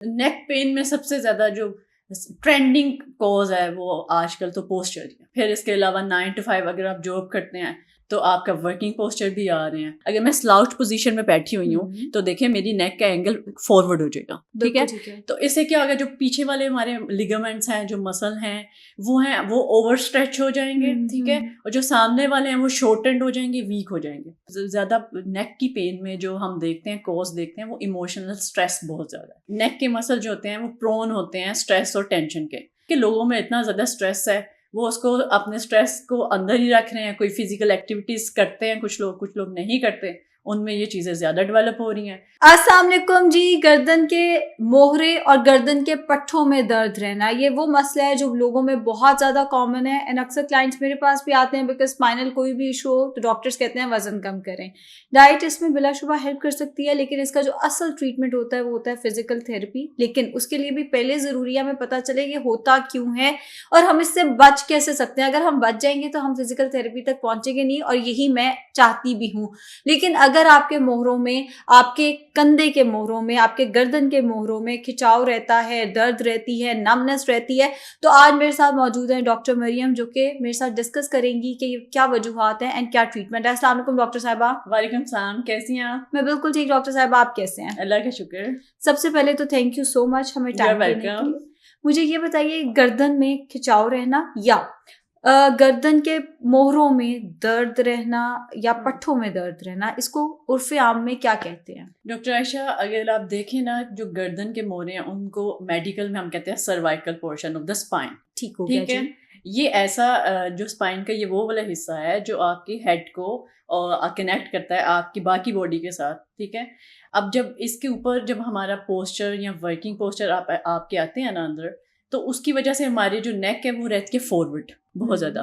نیک pain میں سب سے زیادہ جو ٹرینڈنگ کوز ہے وہ آج کل تو پوسچر ہے. پھر اس کے علاوہ 9 to 5 اگر آپ جاب کرتے ہیں تو آپ کا ورکنگ پوسچر بھی آ رہے ہیں. اگر میں سلاؤچ پوزیشن میں بیٹھی ہوئی ہوں تو دیکھیں میری نیک کا اینگل فارورڈ ہو جائے گا. ٹھیک ہے, تو اس سے کیا ہوگا, جو پیچھے والے ہمارے لیگامنٹس ہیں, جو مسل ہیں وہ اوور اسٹریچ ہو جائیں گے. ٹھیک ہے, اور جو سامنے والے ہیں وہ شارٹنڈ ہو جائیں گے, ویک ہو جائیں گے. زیادہ نیک کی پین میں جو ہم دیکھتے ہیں کوز دیکھتے ہیں وہ ایموشنل اسٹریس بہت زیادہ ہے. نیک کے مسل جو ہوتے ہیں وہ پرون ہوتے ہیں اسٹریس اور ٹینشن کے, کہ لوگوں میں اتنا زیادہ اسٹریس ہے, وہ اس کو اپنے اسٹریس کو اندر ہی رکھ رہے ہیں. کوئی فزیکل ایکٹیویٹیز کرتے ہیں کچھ لوگ نہیں کرتے, ان میں یہ چیزیں زیادہ ڈیولپ ہو رہی ہیں. السلام علیکم جی. گردن کے موہرے اور گردن کے پٹھوں میں درد رہنا, یہ وہ مسئلہ ہے جو لوگوں میں بہت زیادہ کامن ہے. اینڈ اکثر کلائنٹس میرے پاس بھی آتے ہیں بیکاز اسپائنل کوئی بھی ایشو ہو تو ڈاکٹرز کہتے ہیں وزن کم کریں. ڈائٹ اس میں بلا شبہ ہیلپ کر سکتی ہے, لیکن اس کا جو اصل ٹریٹمنٹ ہوتا ہے وہ ہوتا ہے فزیکل تھیراپی. لیکن اس کے لیے بھی پہلے ضروری ہے ہمیں پتہ چلے کہ ہوتا کیوں ہے اور ہم اس سے بچ کیسے سکتے ہیں. اگر ہم بچ جائیں گے تو ہم فزیکل تھیراپی تک پہنچیں گے نہیں, اور یہی میں چاہتی بھی ہوں. لیکن اگر آپ کے موہروں میں, آپ کے کندھے کے موہروں میں, آپ کے گردن کے موہروں میں کھچاؤ رہتا ہے, درد رہتی ہے, نمنس رہتی ہے, تو آج میرے ساتھ موجود ہیں ڈاکٹر مریم, جو کہ میرے ساتھ ڈسکس کریں گی کہ کیا وجوہات ہیں اینڈ کیا ٹریٹمنٹ ہے. السلام علیکم ڈاکٹر صاحبہ. وعلیکم السلام, کیسی ہیں آپ؟ میں بالکل ٹھیک ڈاکٹر صاحبہ, آپ کیسے ہیں؟ اللہ کا شکر. سب سے پہلے تو تھینک یو سو مچ ہمیں ٹائم دینے کے لیے. مجھے یہ بتائیے, گردن میں کھچاؤ رہنا یا گردن کے موہروں میں درد رہنا یا پٹھوں میں درد رہنا, اس کو عرف عام میں کیا کہتے ہیں؟ ڈاکٹر عائشہ, اگر آپ دیکھیں نا, جو گردن کے موہرے ہیں ان کو میڈیکل میں ہم کہتے ہیں cervical portion of the spine. ٹھیک ہے, یہ ایسا جو اسپائن کا یہ وہ والا حصہ ہے جو آپ کی ہیڈ کو کنیکٹ کرتا ہے آپ کی باقی باڈی کے ساتھ. ٹھیک ہے, اب جب اس کے اوپر جب ہمارا پوسچر یا ورکنگ پوسچر آپ کے آتے ہیں نا اندر, تو اس کی وجہ سے ہماری جو نیک ہے وہ رہتی ہے فارورڈ بہت زیادہ.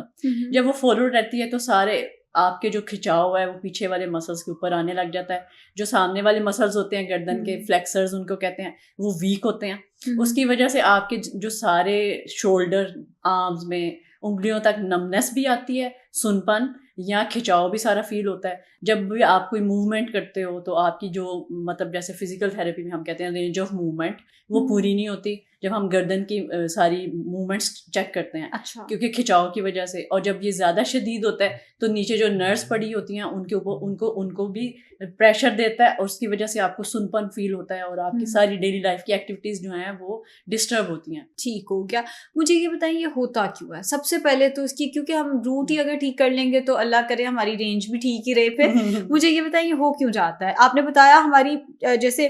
جب وہ فارورڈ رہتی ہے تو سارے آپ کے جو کھچاؤ ہے وہ پیچھے والے مسلس کے اوپر آنے لگ جاتا ہے. جو سامنے والے مسلس ہوتے ہیں گردن کے, فلیکسرز ان کو کہتے ہیں, وہ ویک ہوتے ہیں. اس کی وجہ سے آپ کے جو سارے شولڈر, آرمز میں انگلیوں تک نمنس بھی آتی ہے, سنپن یا کھچاؤ بھی سارا فیل ہوتا ہے. جب بھی آپ کوئی موومنٹ کرتے ہو تو آپ کی جو مطلب جیسے فزیکل تھیراپی میں ہم کہتے ہیں رینج آف موومنٹ, وہ پوری نہیں ہوتی جب ہم گردن کی ساری موومنٹس چیک کرتے ہیں, کیونکہ کھچاؤ کی وجہ سے. اور جب یہ زیادہ شدید ہوتا ہے تو نیچے جو نروز پڑی ہوتی ہیں ان کے اوپر ان کو بھی پریشر دیتا ہے, اور اس کی وجہ سے آپ کو سنپن فیل ہوتا ہے اور آپ کی ساری ڈیلی لائف کی ایکٹیویٹیز جو ہیں وہ ڈسٹرب ہوتی ہیں. ٹھیک ہو گیا. مجھے یہ بتائیں یہ ہوتا کیوں ہے سب سے پہلے تو اس کی, کیونکہ ہم روٹ ہی اگر ٹھیک کر لیں گے تو اللہ کرے ہماری رینج بھی ٹھیک ہی رہے. پھر مجھے یہ بتائیں یہ ہو کیوں جاتا ہے؟ آپ نے بتایا ہماری جیسے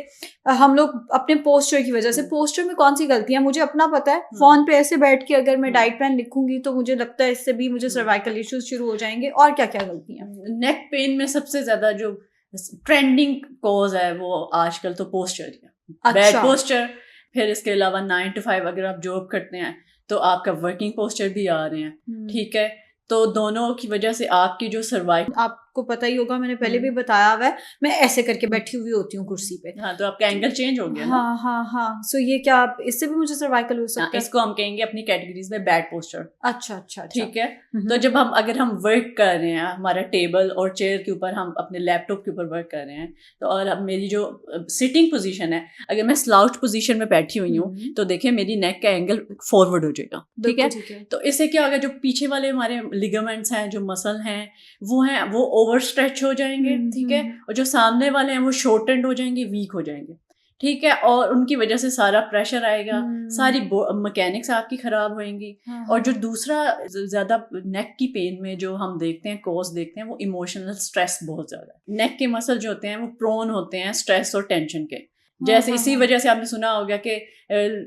ہم لوگ اپنے پوسچر کی وجہ سے, پوسچر میں کون سی غلطی ہے مجھے اپنا پتا ہے. فون پہ ایسے بیٹھ کے اگر میں ڈائٹ پلان لکھوں گی تو مجھے لگتا ہے اس سے بھی مجھے سروائکل ایشوز شروع ہو جائیں گے. اور کیا کیا غلطی ہیں؟ نیک پین میں سب سے زیادہ جو ٹرینڈنگ کوز ہے وہ آج کل تو پوسچر ہے, بیڈ پوسچر. پھر اس کے علاوہ 9 to 5 اگر آپ جاب کرتے ہیں تو آپ کا ورکنگ پوسچر بھی آ رہے ہیں. ٹھیک ہے, تو دونوں کی وجہ سے آپ کی جو سروائکل, آپ کو پتہ ہی ہوگا میں نے پہلے بھی بتایا ہوا ہے, میں ایسے کر کے بیٹھی ہوئی ہوتی ہوں کرسی پہ. ہاں, تو آپ کا اینگل چینج ہو گیا. ہاں. سو یہ کیا اس سے بھی مجھے سروائکل ہو سکتا ہے؟ اس کو ہم کہیں گے اپنی کیٹیگریز میں بیڈ پوسچر. اچھا. ٹھیک ہے, تو جب اگر ہم ورک کر رہے ہیں, ہمارا ٹیبل اور چیئر کے اوپر, ہم اپنے لیپ ٹاپ کے اوپر ورک کر رہے ہیں, تو اور اب میری جو سٹنگ پوزیشن ہے, اگر میں سلاؤچ پوزیشن میں بیٹھی ہوئی ہوں تو دیکھیں میری نیک کا اینگل فارورڈ ہو جائے گا. ٹھیک ہے, تو اس سے کیا ہوگا, جو پیچھے والے ہمارے لیگامنٹس ہیں, جو مسل ہیں وہ اوور اسٹریچ ہو جائیں گے. ٹھیک ہے, اور جو سامنے والے ہیں وہ شارٹنڈ ہو جائیں گے, ویک ہو جائیں گے. ٹھیک ہے, اور ان کی وجہ سے سارا پریشر آئے گا, ساری مکینکس آپ کی خراب ہوئیں گی. اور جو دوسرا زیادہ نیک کی پین میں جو ہم دیکھتے ہیں کوز دیکھتے ہیں وہ ایموشنل اسٹریس بہت زیادہ ہے. نیک کے مسل جو ہوتے ہیں وہ پرون ہوتے ہیں اسٹریس اور ٹینشن کے. جیسے اسی وجہ سے آپ نے سنا ہوگا کہ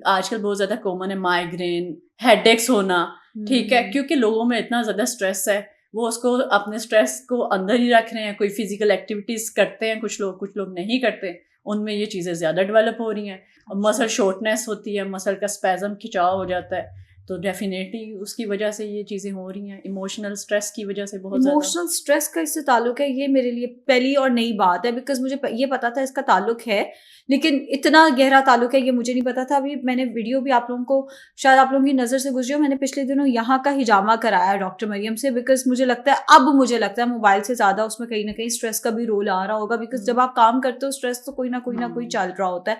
آج کل بہت زیادہ کامن ہے مائیگرین, ہیڈ ایکس ہونا. ٹھیک ہے, کیونکہ لوگوں میں اتنا زیادہ اسٹریس ہے, وہ اس کو اپنے اسٹریس کو اندر ہی رکھ رہے ہیں. کوئی فزیکل ایکٹیویٹیز کرتے ہیں کچھ لوگ نہیں کرتے, ان میں یہ چیزیں زیادہ ڈیولپ ہو رہی ہیں. اور مسل شارٹنیس ہوتی ہے, مسل کا اسپیزم کھچاؤ ہو جاتا ہے, تو ڈیفینیٹلی اس کی وجہ سے یہ چیزیں ہو رہی ہیں. ایموشنل اسٹریس کی وجہ سے بہت زیادہ. ایموشنل اسٹریس کا اس سے تعلق ہے, یہ میرے لیے پہلی اور نئی بات ہے, بیکاز مجھے یہ پتا تھا اس کا تعلق ہے, لیکن اتنا گہرا تعلق ہے یہ مجھے نہیں پتا تھا. ابھی میں نے ویڈیو بھی آپ لوگوں کو شاید آپ لوگوں کی نظر سے گزری ہو, میں نے پچھلے دنوں یہاں کا ہجامہ کرایا ڈاکٹر مریم سے, بیکاز مجھے لگتا ہے موبائل سے زیادہ اس میں کہیں نہ کہیں اسٹریس کا بھی رول آ رہا ہوگا, بیکاز جب آپ کام کرتے ہو اسٹریس تو کوئی نہ کوئی چل رہا ہوتا ہے.